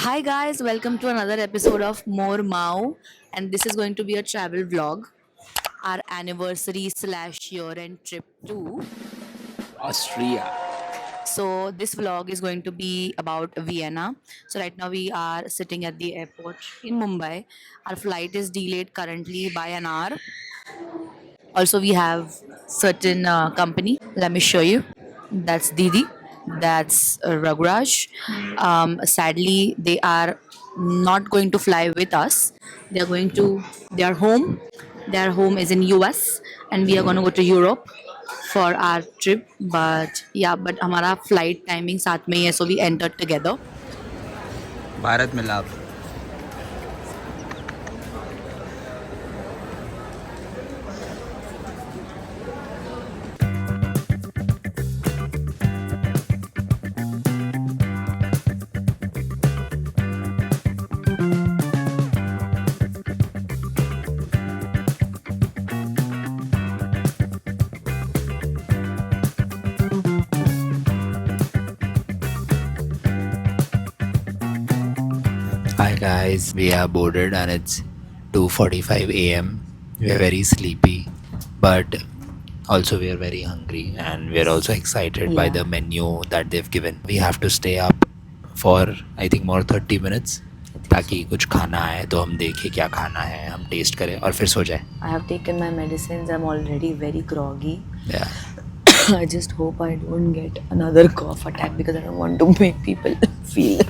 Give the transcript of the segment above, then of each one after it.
Hi guys, welcome to another episode of More Mao, and this is going to be a travel vlog. Our anniversary slash year-end trip to Austria. So this vlog is going to be about Vienna. So right now we are sitting at the airport in Mumbai. Our flight is delayed currently by an hour. Also, we have certain company. Let me show you. That's Didi. That's Ragraj. Sadly, they are not going to fly with us. They are going to their home. Their home is in US, and we are going to go to Europe for our trip. But yeah, but हमारा flight timing साथ में ही है, so we entered together. Bharat मिलाप. Hi guys, we are boarded and it's 2:45 a.m. We are very sleepy, but also we are very hungry and we are also excited by Yeah. the menu that they've given. We have to stay up for I think more 30 minutes ताकि कुछ खाना है तो हम देखें क्या खाना है, हम टेस्ट करें और फिर सो जाए. I have taken my medicines. I'm already very groggy. Yeah. I just hope I don't get another cough attack because I don't want to make people feel.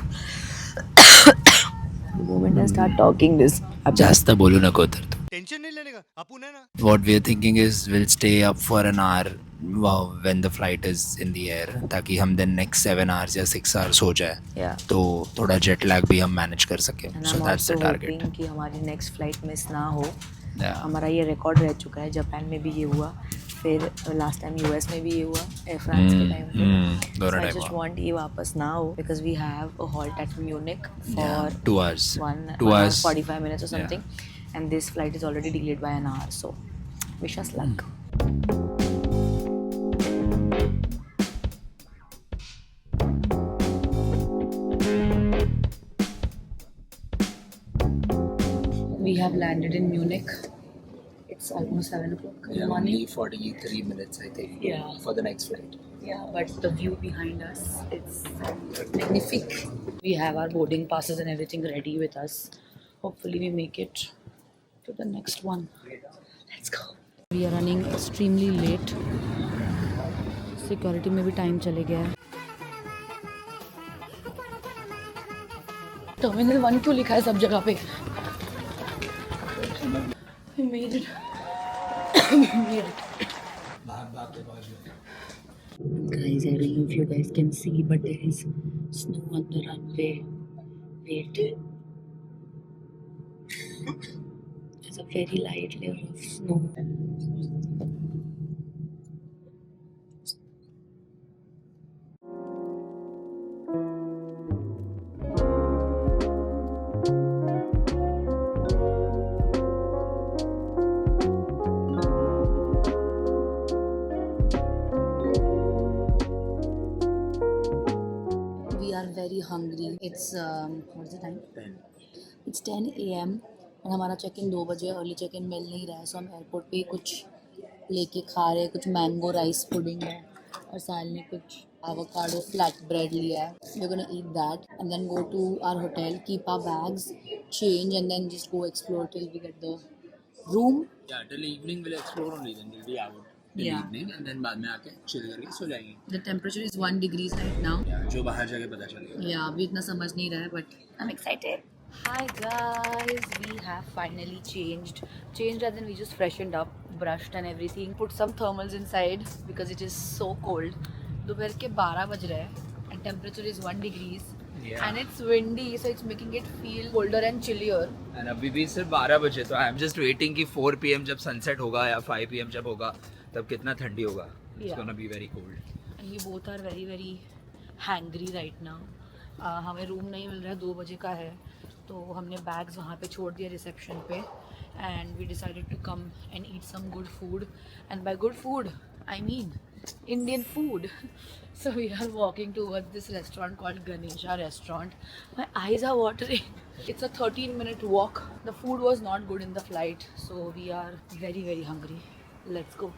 The moment I start talking this, जास्त बोलू नको तर तू. Tension नहीं लेने का अपन है ना. What we are thinking is we'll stay up for an hour when the flight is in the air ताकि हम then next 7 hours या 6 hours हो जाए. yeah. तो थोड़ा जेट लैग भी हम मैनेज कर सकें. And So I'm that's the also target. hoping कि हमारी next flight मिस ना हो. Yeah. हमारा ये रिकॉर्ड रह चुका है. जापान में भी ये हुआ, फिर लास्ट टाइम यूएस में भी ये हुआ, एयर फ्रांस के टाइम पे. दोनों I टाइम just हुआ. want ये वापस ना हो because we have a halt at Munich for Yeah, 2 hours. 1 hour 45 minutes or something, and this flight is already delayed by an hour. So wish us luck. We have landed in Munich. It's almost 7 o'clock in the morning. 43 minutes I think. Yeah. For the next flight. Yeah, but the view behind us, it's magnifique. We have our boarding passes and everything ready with us. Hopefully we make it to the next one. Let's go. We are running extremely late. Security में भी time चले गया है. Terminal 1 क्यों लिखा है सब जगह पे? We made it. We made it. Guys, I don't know if you guys can see, but there is snow on the runway. Wait. There's a very light layer of snow. We are very hungry. It's what's the time? 10. It's 10 a.m. और हमारा check in 2 बजे. Early check in मिल नहीं रहा है, सो हम airport पे ही कुछ लेके खा रहे हैं. कुछ मैंगो राइस पुडिंग है और साल ने कुछ avocado flat bread लिया है. We're gonna eat that and then go to our hotel, keep our bags, change and then just go explore till we get the room. Yeah, till evening we'll explore only, then we'll be out till Yeah. evening and then बाद में आके chill करके सो जाएंगे. The temperature is 1 degrees right now. Yeah, जो बाहर जाके पता चलेगा. Yeah, अभी इतना समझ नहीं रहा है, but I'm excited. Hi guys, we have finally changed. Changed as in we just freshened up, brushed and everything. Put some thermals inside because it is so cold. दोपहर के 12 बज रहे हैं and temperature is 1 degrees. Yeah. And it's windy, so it's making it feel colder and chillier. And अभी भी सिर्फ 12 बजे तो आई एम जस्ट वेटिंग कि 4 PM जब सनसेट होगा या 5 PM जब होगा तब कितना ठंडी होगा. It's Yeah. gonna be very cold. And we both are very very hangry right now. हमें रूम नहीं मिल रहा है, 2 बजे का है, तो हमने बैग्स वहाँ पे छोड़ दिया रिसेप्शन पे. And we decided to come and eat some good food. And by good food, I mean Indian food. So we are walking towards this restaurant called Ganesha Restaurant. My eyes are watering. It's a 13-minute walk. The food was not good in the flight, so we are very, very hungry. Let's go.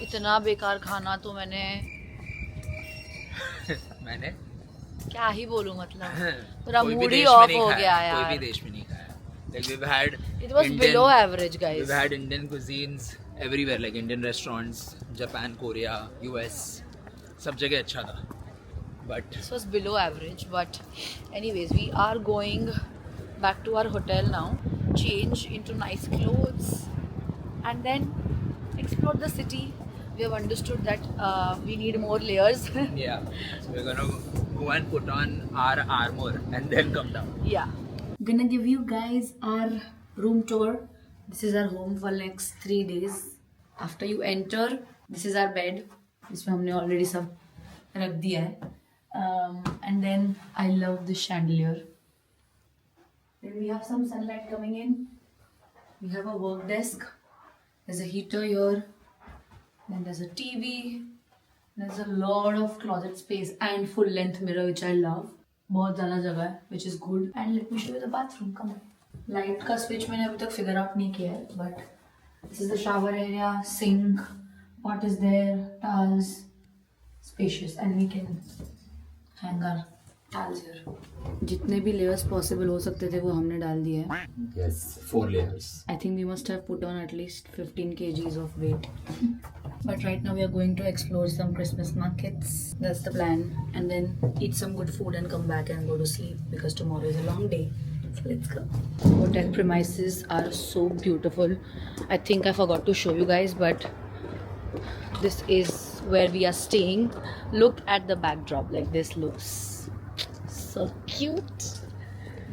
इतना बेकार खाना तो मैंने क्या ही बोलूं, मतलब पूरा mood he of हो गया यार. कोई भी देश में नहीं खाया. Like we've had It was below average, guys. We've had Indian cuisines everywhere, like Indian restaurants, Japan, Korea, US. सब जगह अच्छा था. But This was below average, but anyways, we are going back to our hotel now, change into nice clothes, and then explore the city. We have understood that we need more layers. yeah, so we're gonna go and put on our armor and then come down. Yeah. I'm gonna give you guys our room tour. This is our home for next 3 days. After you enter, this is our bed. इसमें हमने already सब रख दिया है. And then I love this chandelier. Then we have some sunlight coming in. We have a work desk. There's a heater here. Then there's a TV. There's a lot of closet space and full length mirror, which I love. बहुत ज़्यादा जगह है, which is good. And let me show you the bathroom. Come on. Light का switch मैंने अभी तक figure out नहीं किया है, but this is the shower area, sink, pot is there, towels, spacious, and we can hang our towels here. जितने भी layers possible हो सकते थे वो हमने डाल दिए हैं. Yes, 4 layers. I think we must have put on at least 15 kgs of weight. But right now we are going to explore some Christmas markets. That's the plan. And then eat some good food and come back and go to sleep because tomorrow is a long day. So let's go. Hotel premises are so beautiful. I think I forgot to show you guys, but this is where we are staying. Look at the backdrop. Like, this looks so cute.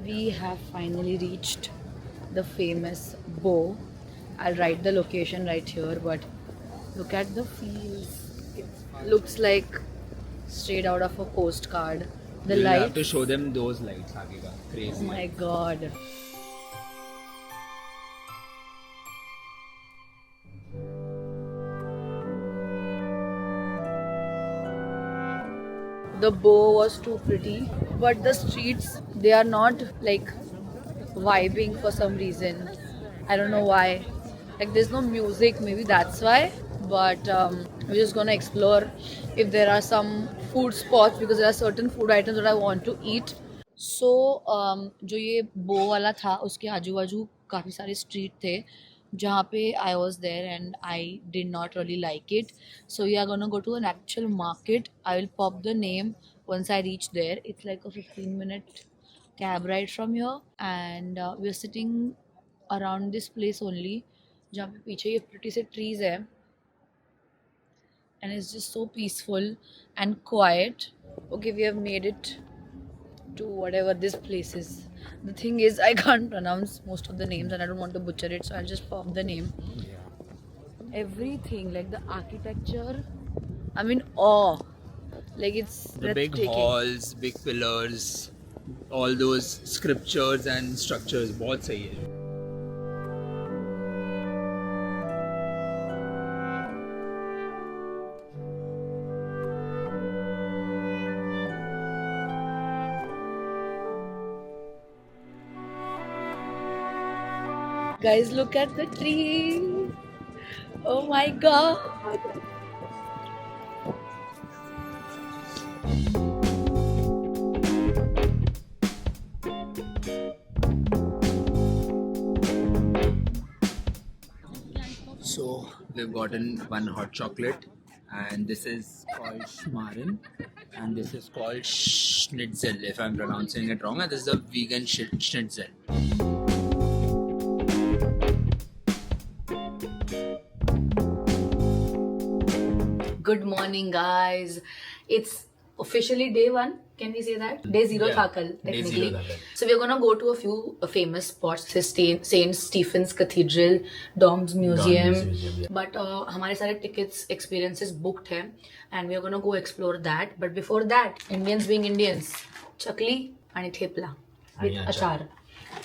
We have finally reached the famous Bow. I'll write the location right here, but look at the fields. It looks like straight out of a postcard. The You'll light. have to show them those lights. आगे का Oh crazy. my god. The Bow was too pretty, but the streets, they are not like vibing for some reason. I don't know why. Like, there's no music, maybe that's why. But we're just gonna explore if there are some food spots, because there are certain food items that I want to eat. So जो ये बो वाला था उसके आजू बाजू काफ़ी सारे स्ट्रीट थे जहाँ पे I was there and I did not really like it. So we are gonna go to an actual market. I will pop the name once I reach there. It's like a 15-minute cab ride from here, and we are sitting around this place only जहाँ पे पीछे ये pretty से trees है, and it's just so peaceful and quiet. Okay, we have made it to whatever this place is. The thing is, I can't pronounce most of the names and I don't want to butcher it, so I'll just pop the name. Everything, like the architecture, I'm in awe. Like, it's The big breathtaking. halls, big pillars, all those scriptures and structures. बहुत सही है. Guys, look at the tree. Oh my god. So we've gotten one hot chocolate, and this is called Schmarren, and this is called Schnitzel, if I'm pronouncing it wrong. And this is a vegan schnitzel. Good morning, guys. It's officially day 1. Can we say that? Day zero tha kal, Day technically. zero tha kal. So we're gonna go to a few famous spots. Saint Stephen's Cathedral, Dom's Museum. Museum, yeah. But हमारे सारे tickets, experiences booked हैं, and we're gonna go explore that. But before that, Indians being Indians, chakli and thepla with आणि achar.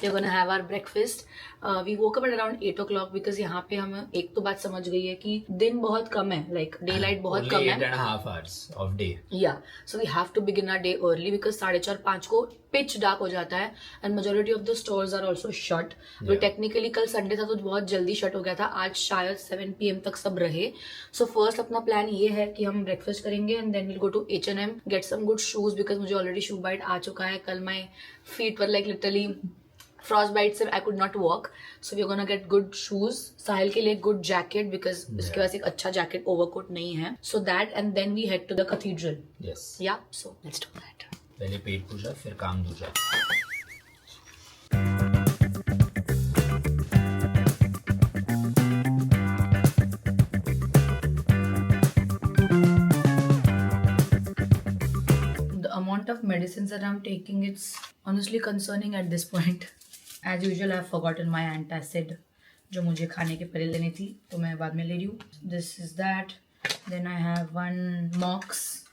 We're gonna have our breakfast. We woke up at around 8 o'clock because यहाँ पे हम एक तो बात समझ गई है कि दिन बहुत कम है, like daylight बहुत कम Only है. 8.5 hours of day. Yeah, so we have to begin our day early because 4:30-5 को pitch dark हो जाता है and majority of the stores are also shut. तो technically कल Sunday था तो बहुत जल्दी shut हो गया था. आज शायद 7 PM तक सब रहे. So first अपना plan ये है कि हम breakfast करेंगे and then we'll go to H&M, get some good shoes because मुझे already shoe bite आ चुका है. कल my feet were like literally frostbite से I could not walk. So we're gonna get good shoes. साहिल के लिए good jacket because इसके पास एक अच्छा jacket overcoat नहीं है. So that and then we head to the cathedral. Yes. Yeah, so let's do that. पहले पेट पूजा फिर काम दूजा. The amount of medicines that I'm taking, it's honestly concerning at this point. As usual, I've forgotten my antacid जो मुझे खाने के पहले लेनी थी तो मैं बाद में ले रही हूँ. This is that. Then I have one Mox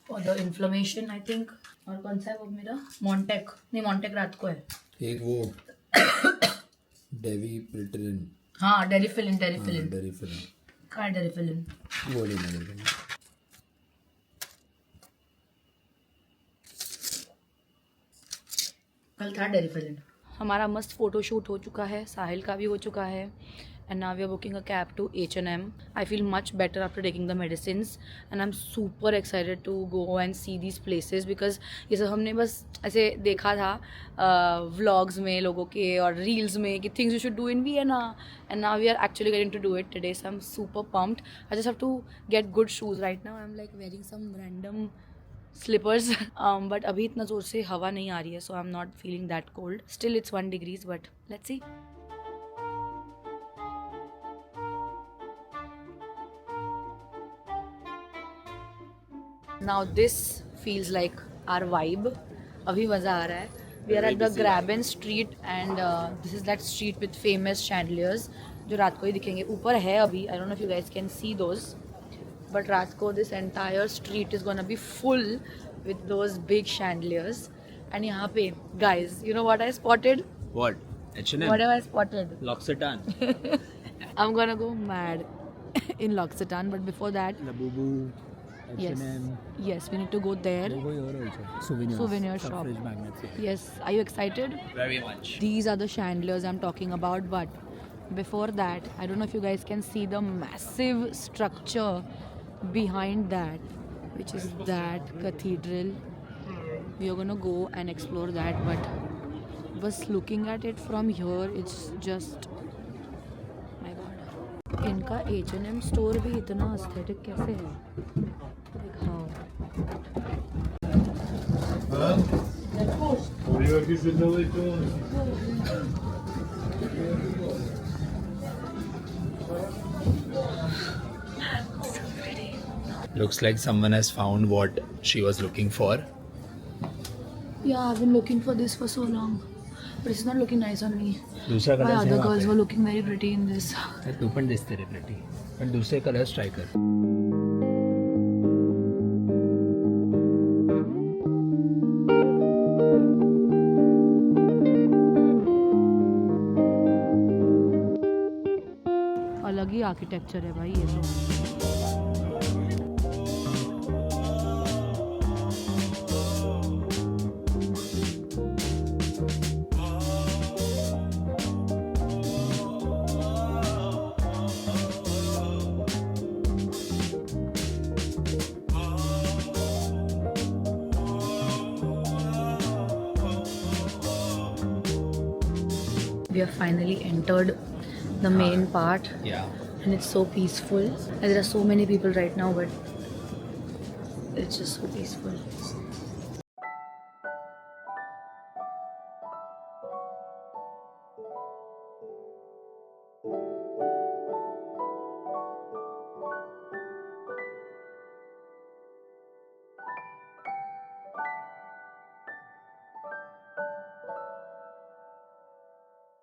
for the inflammation I think. और कौन सा है वो मेरा? Montec. नहीं Montec रात को है. एक वो डेविपिल्टरिन. हाँ डेरिफिलिन. डेरिफिलिन. कहाँ है डेरिफिलिन? वो लेना मेरे को. कल था डेरिफिलिन. हमारा मस्त फोटोशूट हो चुका है, साहिल का भी हो चुका है. And now we are booking a cab to H&M. I feel much better after taking the medicines and I'm super excited to go and see these places because ये सब हमने बस ऐसे देखा था vlogs में लोगों के और reels में कि things you should do in Vienna and now we are actually getting to do it today, so I'm super pumped. I just have to get good shoes. Right now I'm like wearing some random slippers but अभी इतना ज़ोर से हवा नहीं आ रही है, so I'm not feeling that cold. Still it's 1 degrees but let's see. Now this feels like our vibe. अभी मज़ा आ रहा है. We are at the Graben street and this is that street with famous chandeliers जो रात को ही दिखेंगे. ऊपर है अभी. I don't know if you guys can see those. But रात को this entire street is gonna be full with those big chandeliers. And यहाँ पे guys, you know what I spotted? What? H&M. What have I spotted? L'Occitane. I'm gonna go mad in L'Occitane. But before that, Labubu. yes, we need to go there. Souvenir shop. Yes, are you excited? Very much. These are the chandeliers I'm talking about. But before that, I don't know if you guys can see the massive structure behind that, which is that cathedral. We are gonna go and explore that. But just looking at it from here, it's just my god. इनका H&M store भी इतना aesthetic कैसे है? Like how? Looks like someone has found what she was looking for. Yeah, I've been looking for this for so long, but it's not looking nice on me. दूसरा My colour other girls were looking very pretty in this. तू पण दिसते रे प्लेटी. पण दूसरे colours try कर. अलग ही आर्किटेक्चर है भाई ये तो. We have finally entered the main part. Yeah. And it's so peaceful. And there are so many people right now, but it's just so peaceful.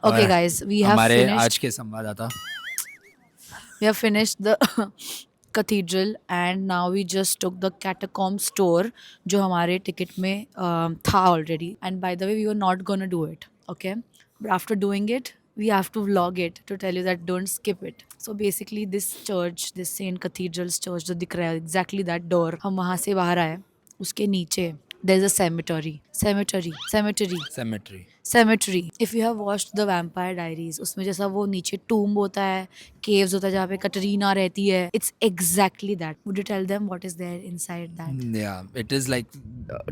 Okay, guys, we have हमारे finished. आज के संवाददाता We have finished the cathedral and now we just took the catacombs tour जो हमारे ticket में था already. And by the way, we were not gonna do it, okay? But after doing it, we have to vlog it to tell you that don't skip it. So basically, this church, this Saint Cathedral's church जो दिख रहा है, exactly that door, हम वहाँ से बाहर आए, उसके नीचे there's a cemetery. cemetery. If you have watched the Vampire Diaries, उसमें जैसा वो नीचे tomb होता है, caves होता है जहाँ पे कटरीना रहती है, it's exactly that. Would you tell them what is there inside that? Yeah, it is like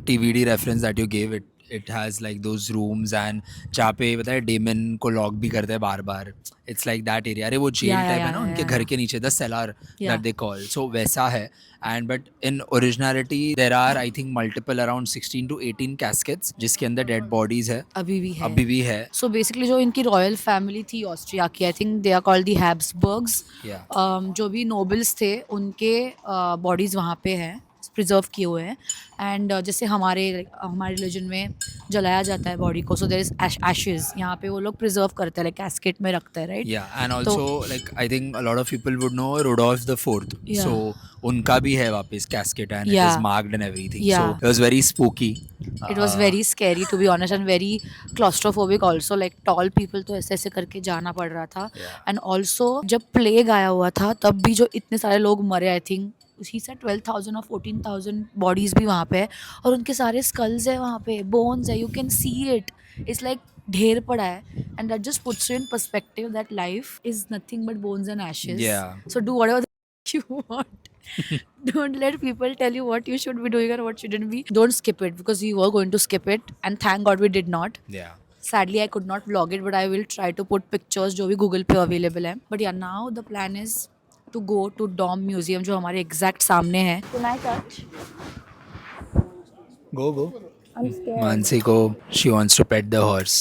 TVD reference that you gave. It has like those rooms and जहाँ पे पता है डेमन को लॉक भी करते हैं बार बार. It's like that area. अरे वो जेल Yeah, टाइप है yeah, ना yeah, उनके yeah, घर yeah. के नीचे, the cellar Yeah. that they call. So वैसा है. And but in originality there are I think multiple around 16 to 18 caskets जिसके अंदर dead bodies है. अभी भी है. अभी भी है. So basically जो इनकी रॉयल फैमिली थी ऑस्ट्रिया की, I think they are called the Habsburgs. Yeah. जो भी नोबल्स थे उनके बॉडीज़ वहाँ पे हैं, प्रिजर्व किए हुए हैं. एंड जैसे हमारे रिलीजन में जलाया जाता है बॉडी को, सो देयर इज एशेस, यहाँ पे वो लोग प्रिजर्व करते हैं, लाइक कैस्केट में रखते हैं, right? Yeah, and also like I think a lot of people would know Rudolph the Fourth. Yeah. So उनका भी है वापस casket and it Yeah. is marked and everything. Yeah. So it was very spooky. It was very scary to be honest and very claustrophobic also. Like tall people तो ऐसे ऐसे करके जाना पड़ रहा था. Yeah. एंड ऑल्सो जब plague आया हुआ था तब भी जो इतने सारे लोग मरे, आई थिंक ही सेड 12,000 और 14,000 बॉडीज भी वहाँ पे है और उनके सारे स्कल्स है वहाँ पे, बोन्स है, you can see it. It's like ढेर पड़ा है. And that just puts you in perspective that life is nothing but bones and ashes. Yeah. So do whatever you want. Don't let people tell you what you should be doing or what shouldn't be. Don't skip it because we were going to skip it and thank God we did not. Yeah. Sadly, I could not vlog it, but I will try to put pictures जो भी Google पे available है. But yeah, now the plan is to go to Dom Museum जो हमारे exact सामने है. Can I touch? Go. I'm scared. Mansi को she wants to pet the horse.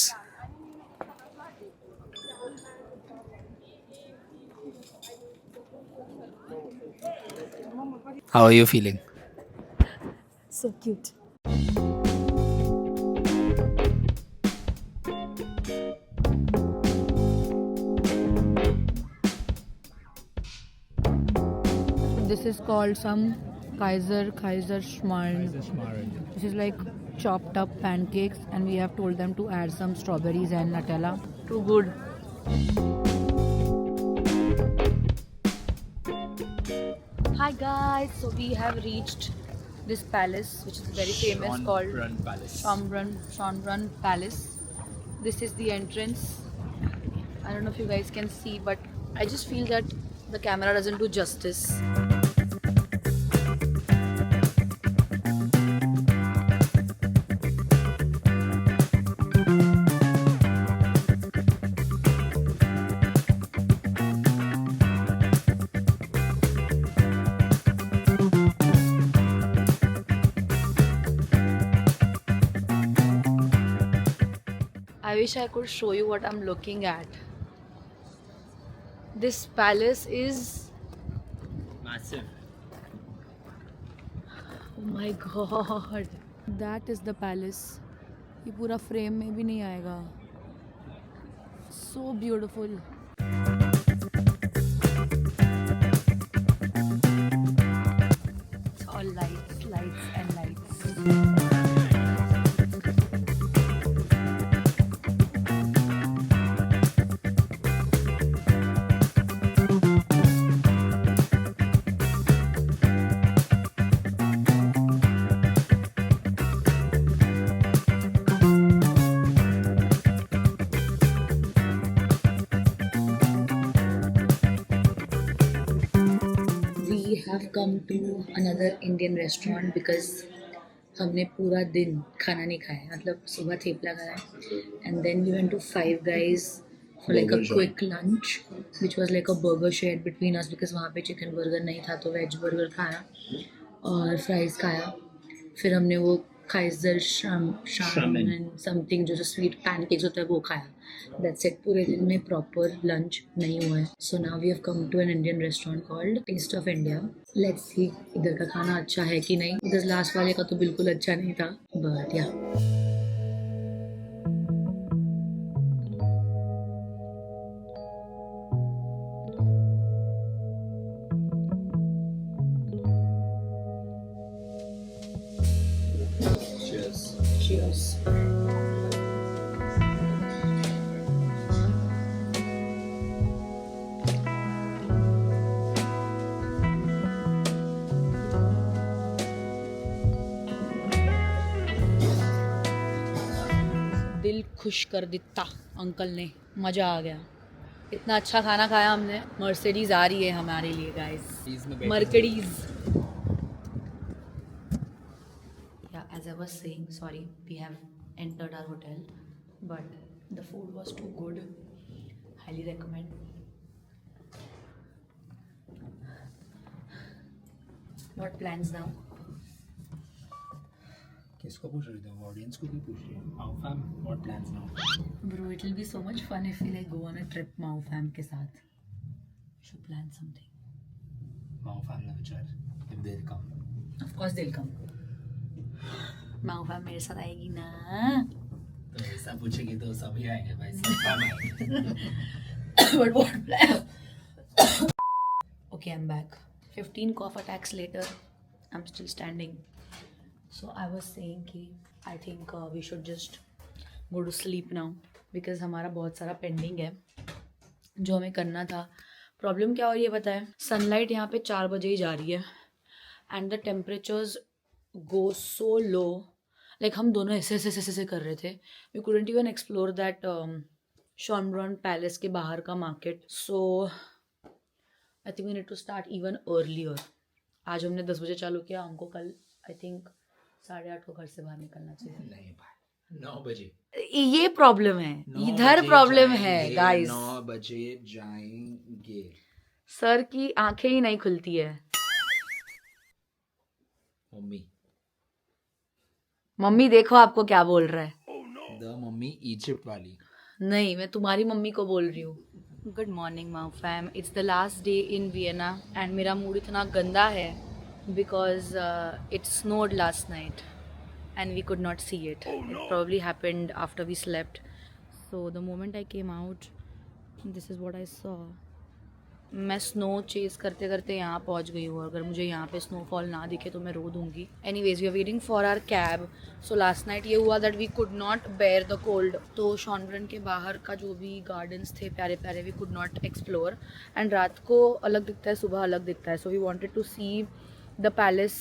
How are you feeling? So cute. This is called some Kaiser Schmarrn. This is like chopped up pancakes and we have told them to add some strawberries and Nutella. Too good. Hi guys, so we have reached this palace which is very famous called Schönbrunn Palace. Schönbrunn Palace. This is the entrance. I don't know if you guys can see, but I just feel that the camera doesn't do justice. I wish I could show you what I'm looking at. This palace is, Massive. oh my god, that is the palace. ये पूरा frame में भी नहीं आएगा. So beautiful. It's all lights and lights. We have come to another Indian restaurant because हमने पूरा दिन खाना नहीं खाया, मतलब सुबह थेपला खाया and then we went to Five Guys for like a Burger quick lunch which was like a burger shared between us because वहाँ पे चिकन बर्गर नहीं था तो वेज बर्गर खाया और फ्राइज खाया. फिर हमने वो काइजर शाम समथिंग जो स्वीट पैनकेक्स होता है वो खाया. That's it. पूरे दिन में प्रॉपर लंच नहीं हुआ है. So now we have come to an Indian restaurant called Taste of India. Let's see इधर का खाना अच्छा है कि नहीं, बिकॉज लास्ट वाले का तो बिल्कुल अच्छा नहीं था. बट या potatoes. दिल खुश कर दिता अंकल ने, मज़ा आ गया. इतना अच्छा खाना खाया हमने. मर्सिडीज आ रही है हमारे लिए guys. Mercedes. Yeah, as I was saying, sorry, we have entered our hotel, but the food was too good. Highly recommend. What plans now? किसको पूछ रही थी? ऑडियंस को भी पूछ रही है. How fam? What plans now? Bro, it will be so much fun if we like go on a trip Mau fam के साथ. Should plan something. Mau fam ने विचार if they'll come. Of course they'll come. Mau fam मेरे साथ आएगी ना. तो ऐसा पूछेगी तो सभी आएंगे भाई. सब fam आएंगे. But what plan? Okay, I'm back. 15 cough attacks later, I'm still standing. So I was saying कि I think we should just go to sleep now because हमारा बहुत सारा पेंडिंग है जो हमें करना था. प्रॉब्लम क्या हो रही है पता है? सनलाइट यहाँ पे 4 बजे ही जा रही है and the temperatures go so low. Like हम दोनों ऐसे कर रहे थे. We couldn't even explore that Schönbrunn palace के बाहर का market. So I think we need to start even earlier. आज हमने 10 बजे चालू किया. हमको कल आई थिंक 8:30 को घर से बाहर निकलना चाहिए. नहीं भाई 9 बजे. ये प्रॉब्लम है. इधर प्रॉब्लम है गाइस. 9 बजे जाएंगे. सर की आंखें ही नहीं खुलती है. मम्मी देखो आपको क्या बोल रहा है. द मम्मी इजिप्ट वाली. नहीं, मैं तुम्हारी मम्मी को बोल रही हूँ. गुड मॉर्निंग माउ fam. It's the last day in Vienna and मेरा मूड इतना गंदा है because it snowed last night and we could not see it. It probably happened after we slept. So the moment I came out, this is what I saw. मैं snow chess करते करते यहाँ पहुँच गई हूँ. अगर मुझे यहाँ पे स्नोफॉल ना दिखे तो मैं रो दूँगी. Anyways we are waiting for our cab. So last night ये हुआ that we could not bear the cold. तो शॉनब्रन के बाहर का जो भी गार्डन्स थे प्यारे प्यारे, we could not explore. And रात को अलग दिखता है, सुबह अलग दिखता है. So we wanted to see the palace,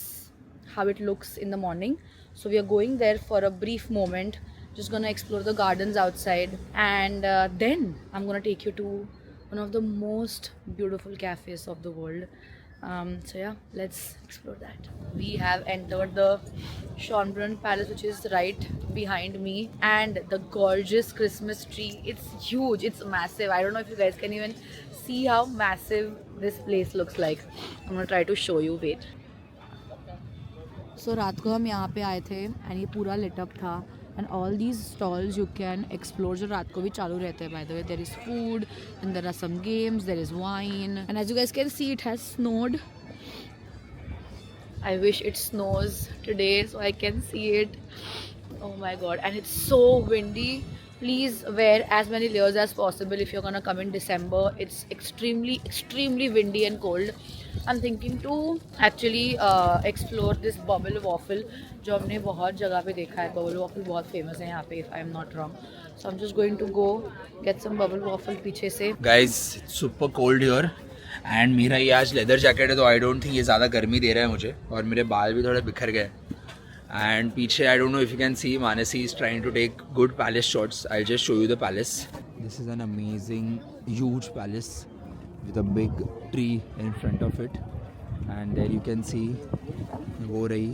how it looks in the morning. So we are going there for a brief moment, just gonna explore the gardens outside, and then I'm gonna take you to one of the most beautiful cafes of the world. So yeah, let's explore that. We have entered the Schönbrunn Palace, which is right behind me, and the gorgeous Christmas tree. It's huge, it's massive. I don't know if you guys can even see how massive this place looks like. I'm gonna try to show you. Wait. So रात को हम यहाँ पे आए थे and ये पूरा lit up था and all these stalls you can explore जो रात को भी चालू रहते हैं. By the way there is food and there are some games, there is wine and as you guys can see it has snowed. I wish it snows today so I can see it. Oh my god, and it's so windy. Please wear as many layers as possible if you're gonna come in December. It's extremely windy and cold. I'm thinking to actually explore this bubble waffle जो हमने बहुत जगह पे देखा है. bubble waffle बहुत famous है यहाँ पे if I'm not wrong. So I'm just going to go get some bubble waffle पीछे से. Guys, it's super cold here. And मेरा ये आज लेदर जैकेट है तो आई डोंट थिंक ये ज़्यादा गर्मी दे रहा है मुझे. और मेरे बाल भी थोड़े बिखर गए. एंड पीछे I don't know if you can see Mansi is trying to take good palace shots. I just show you the palace. This is an amazing huge palace with a big tree in front of it. And there you can see वो रही.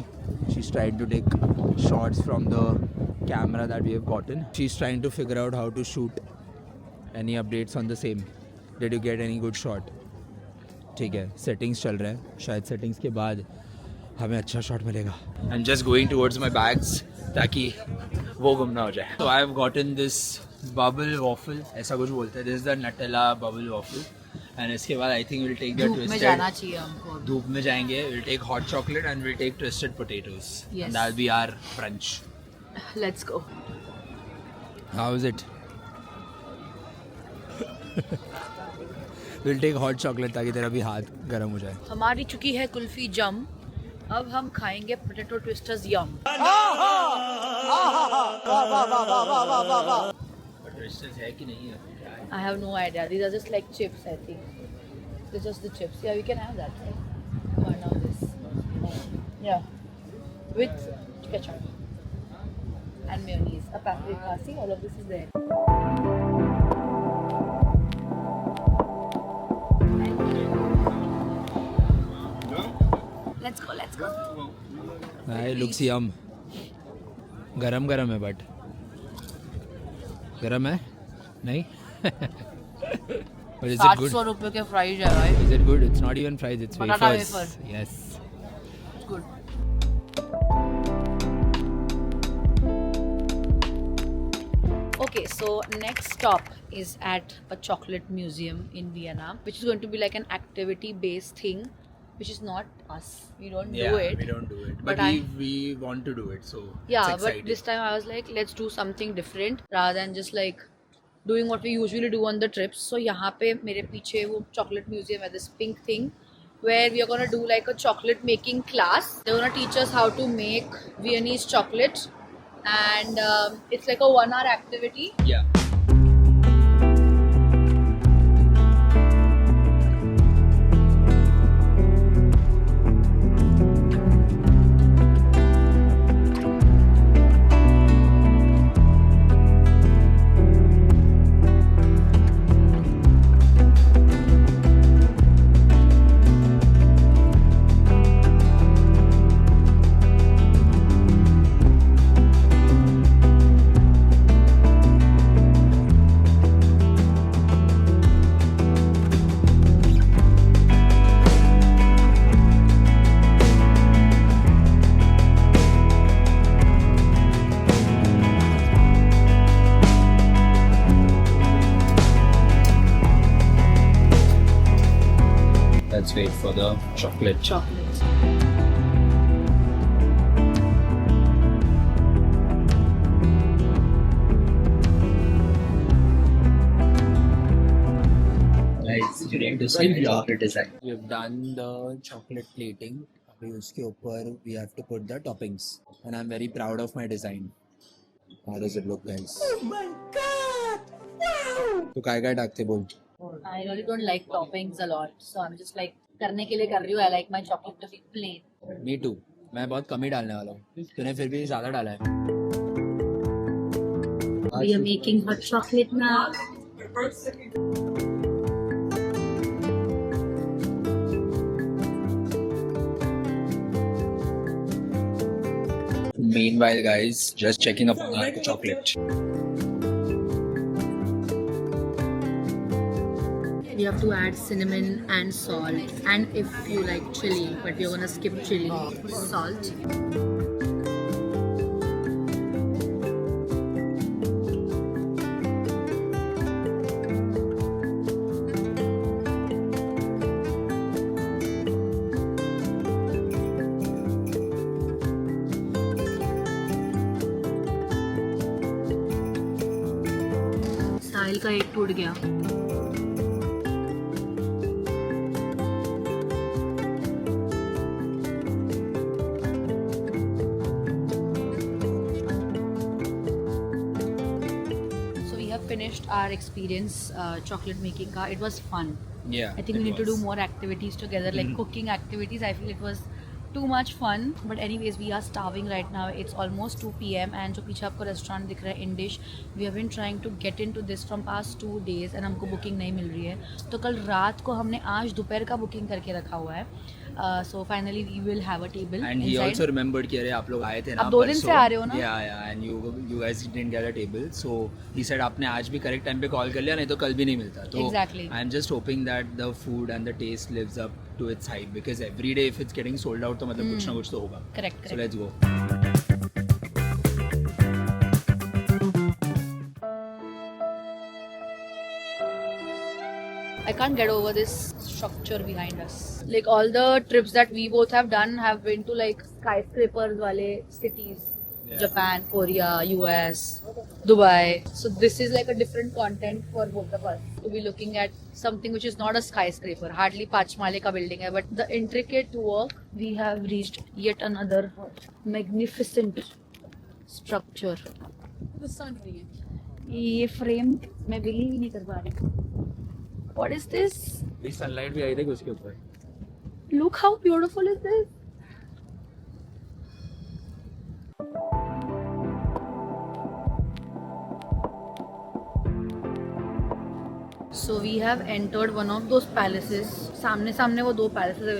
She is trying to take shots from the camera that we have gotten. She is trying to figure out how to shoot. Any updates on the same? Did you get any good shot? ठीक है, settings चल रहा है. शायद settings के बाद हमें अच्छा शॉट मिलेगा. I am just going towards my bags ताकि वो गुम ना हो जाए. तो I have gotten this bubble waffle, ऐसा कुछ बोलते हैं. This is the Nutella bubble waffle. And इसके बाद I think will take the twisted. में जाना चाहिए हमको. धूप में जाएंगे. Will take hot chocolate and will take twisted potatoes. And that will be our brunch. Let's go. How is it? Will take hot chocolate ताकि तेरा भी हाथ गर्म हो जाए. हमारी चुकी है कुल्फी जम. अब हम खाएंगे पोटैटो ट्विस्टर्स यम. Crystals है कि नहीं है? क्या है? I have no idea. These are just like chips, I think. They're just the chips. Yeah, we can have that, right? One of this. Yeah. With ketchup and mayonnaise. A paprika. See, all of this is there. Let's go, let's go. It looks yum. गरम गरम है but गरम है नहीं But is it good? 700 रुपए के fries है भाई. Is it good? It's not even fries, it's Batata wafers. wafer. Yes. It's good. Okay, so next stop is at a chocolate museum in Vienna, which is going to be like an activity-based thing, which is not us. We don't do it. we don't do it. But But we want to do it, so Yeah, it's but exciting. this time I was like, let's do something different rather than just like doing what we usually do on the trips. So यहाँ पे मेरे पीछे वो chocolate museum है, this pink thing, where we are gonna do like a chocolate making class. They're gonna teach us how to make Viennese chocolate, and it's like a 1 hour activity. Yeah. Let's wait for the chocolate. Chocolate. Guys, you need to see the chocolate design. We've done the chocolate plating. अभी उसके ऊपर we have to put the toppings, and I'm very proud of my design. How does it look, guys? Oh my God! Wow! तो काय टाकते बोल? I really don't like toppings a lot, so I'm just like करने के लिए कर रही हूँ. I like my chocolate to be plain. Me too. मैं बहुत कम ही डालने वाला हूँ. तूने फिर भी ज़्यादा डाला है. We are making hot chocolate now. Meanwhile, guys, just checking up on the chocolate. You have to add cinnamon and salt, and if you like chili, but we're gonna skip chili. Salt. साहिल का एक टूट गया. Finished our experience chocolate making ka. It was fun. Yeah. I think we need to do more activities together, like cooking activities. I feel it was too much fun. But anyways, we are starving right now. It's almost 2 p.m. and जो पीछे आपको restaurant दिख रहा है Indish, we have been trying to get into this from past 2 days and हमको booking नहीं मिल रही है. तो कल रात को हमने आज दोपहर का booking करके रखा हुआ है. So finally we will have a table And he inside. also remembered कि अरे आप लोग आए थे ना आप 2 दिन परसों. से आ रहे हो ना? Yeah, and you guys didn't get a table. So he said आपने आज भी correct time पे call कर लिया, नहीं तो कल भी नहीं मिलता. तो Exactly. I'm just hoping that the food and the taste lives up to its hype, because every day if it's getting sold out तो मतलब कुछ ना कुछ तो होगा. Correct. So let's go. I can't get over this structure behind us. Like all the trips that we both have done have been to like skyscrapers wale cities. Yeah. Japan, Korea, US, Dubai. So this is like a different content for both of us. To be looking at something which is not a skyscraper, hardly 5 male ka building hai, but the intricate work. We have reached yet another magnificent structure ये frame मैं believe ही नहीं कर पा रही. What is this? भी sunlight भी आई थी उसके ऊपर. Look how beautiful is this. So we have entered one of those palaces. सामने सामने वो दो palaces है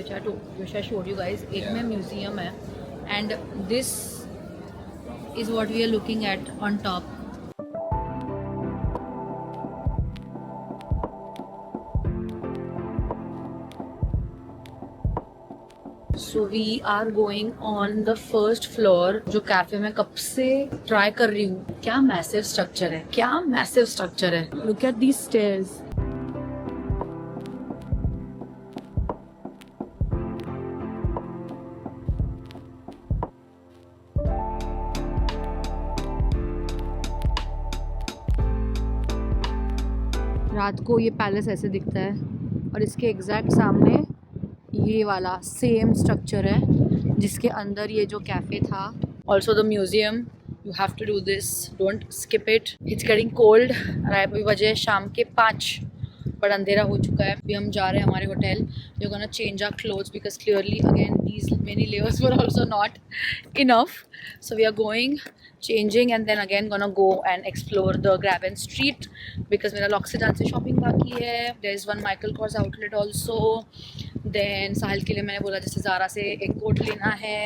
which I showed you guys. एक में museum है and this is what we are looking at on top. So we are going on the first floor जो cafe में कब से ट्राई कर रही हूँ. क्या मैसिव स्ट्रक्चर है, क्या मैसिव स्ट्रक्चर है. Look at these stairs. रात को ये पैलेस ऐसे दिखता है और इसके एग्जैक्ट सामने ये वाला सेम स्ट्रक्चर है जिसके अंदर ये जो कैफे था. Also the museum. You have to do this, don't skip it. It's getting cold. अभी बजे शाम के 5 बट अंधेरा हो चुका है. अभी हम जा रहे हैं हमारे hotel. We are gonna change our clothes because clearly again these many layers were also not enough. So we are going, changing and then again gonna go and explore the Graben Street because मेरा L'Occitane से shopping बाकी है. There is one Michael Kors outlet also. Then साहिल के लिए मैंने बोला जैसे Zara से एक कोट लेना है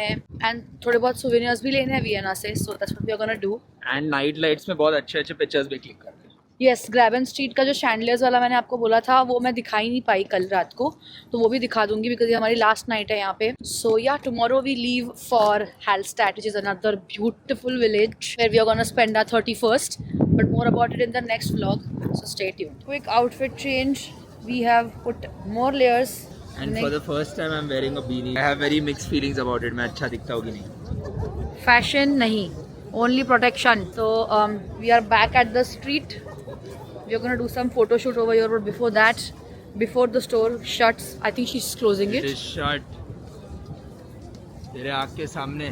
and थोड़े बहुत souvenirs भी लेने हैं Vienna से. So that's what we are gonna do. And night lights में बहुत अच्छे अच्छे पिक्चर्स भी क्लिक करते हैं. यस, ग्रैबन स्ट्रीट का जो शैंडलियर्स वाला मैंने आपको बोला था वो मैं दिखाई नहीं पाई कल रात को, तो वो भी दिखा दूंगी बिकॉज ये हमारी लास्ट नाइट है यहाँ पे. So yeah tomorrow we leave for Hallstatt which is another beautiful village where we are gonna spend our 31st, but more about it in the next vlog. So stay tuned. Quick outfit change. We have put more layers and for the first time I am wearing a beanie. I have very mixed feelings about it. मैं अच्छा दिखता हूँ कि नहीं. Fashion नहीं, only protection. So we are back at the street. We are going to do some photo shoot over here, but before that, before the store shuts, I think she's closing it. It is shut. तेरे आँख के सामने.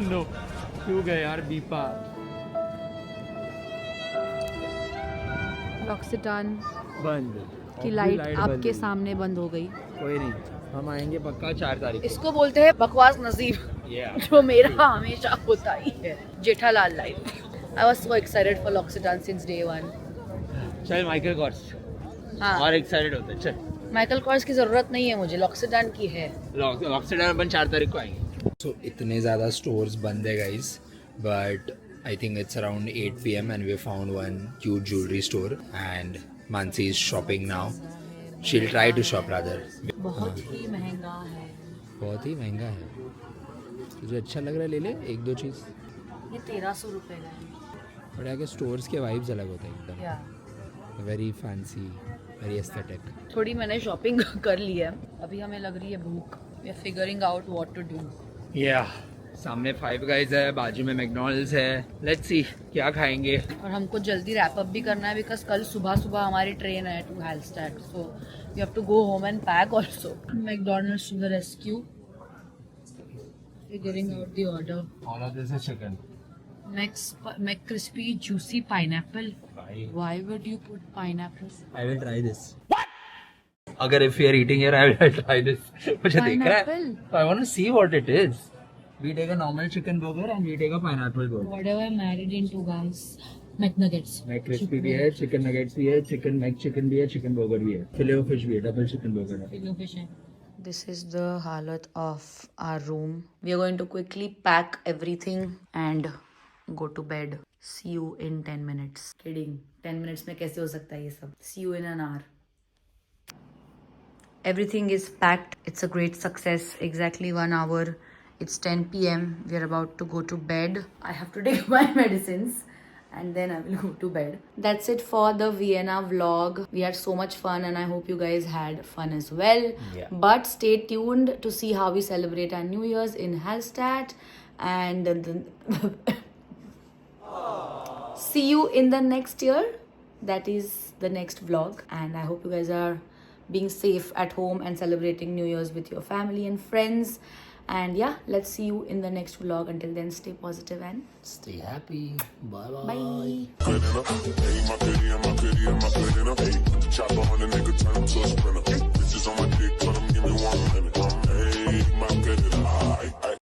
No, क्यों गए यार BIPA. L'Occitane बंद. की light आपके सामने बंद हो गई. कोई नहीं, हम आएंगे पक्का 4 तारीख. इसको बोलते हैं बकवास नसीब. Yeah. जो मेरा हमेशा होता ही है. Jethalal life. I was so excited for L'Occitane since day one. चल माइकल कॉर्स. हाँ. और एक्साइटेड होते. चल. माइकल कॉर्स की जरूरत नहीं है मुझे, L'Occitane की है. L'Occitane अपन 4 तारीख को आएंगे. So इतने ज़्यादा स्टोर्स बंद है guys, but I think it's around 8 p.m. and we found one cute jewelry store and Mansi is shopping now. She'll try to shop rather. बहुत ही महंगा है. बहुत ही महंगा है. तुझे अच्छा लग रहा है ले ले एक दो चीज़. ये 1300 रुपए का है. और यहाँ के स्टोर्स के वाइब्स अलग होते हैं एकदम. या वेरी फैंसी, वेरी एस्थेटिक. थोड़ी मैंने शॉपिंग कर ली है. अभी हमें लग रही है भूख. We are figuring out what to do. या सामने फाइव गाइज है, बाजू में मैकडॉनल्ड्स है. लेट्स सी क्या खाएंगे. और हमको जल्दी रैप अप भी करना है बिकॉज कल सुबह सुबह हमारी ट्रेन है to Hallstatt. So we have to go home and pack also. McDonald's to the rescue. Figuring out the order. All of this is chicken. McCrispy juicy pineapple. Why would you put pineapple? I will try this. What? अगर if we are eating here, I will try this. मुझे देख रहा है. So I want to see what it is. We take a normal chicken burger and we take a pineapple burger. Whatever I'm married into, guys. McNuggets. McCrispy भी है, chicken nuggets भी है, chicken भी है, chicken burger भी है, filet of fish भी है, double chicken burger है. Filet of fish है. This is the halat of our room. We are going to quickly pack everything and go to bed. See you in 10 minutes. Kidding. 10 minutes में कैसे हो सकता है ये सब? See you in an hour. Everything is packed. It's a great success. Exactly 1 hour. It's 10 p.m. We are about to go to bed. I have to take my medicines. And then I will go to bed. That's it for the Vienna vlog. We had so much fun and I hope you guys had fun as well. Yeah. But stay tuned to see how we celebrate our New Year's in Hallstatt. And see you in the next year. That is the next vlog. And I hope you guys are being safe at home and celebrating New Year's with your family and friends. And yeah, let's see you in the next vlog. Until then, stay positive and Stay happy. Bye bye. bye. Good enough. Hey, my pity and my pity and my good enough. Hey, chopper on the nigga, turn him to a sprinter. Bitches on my dick, put 'em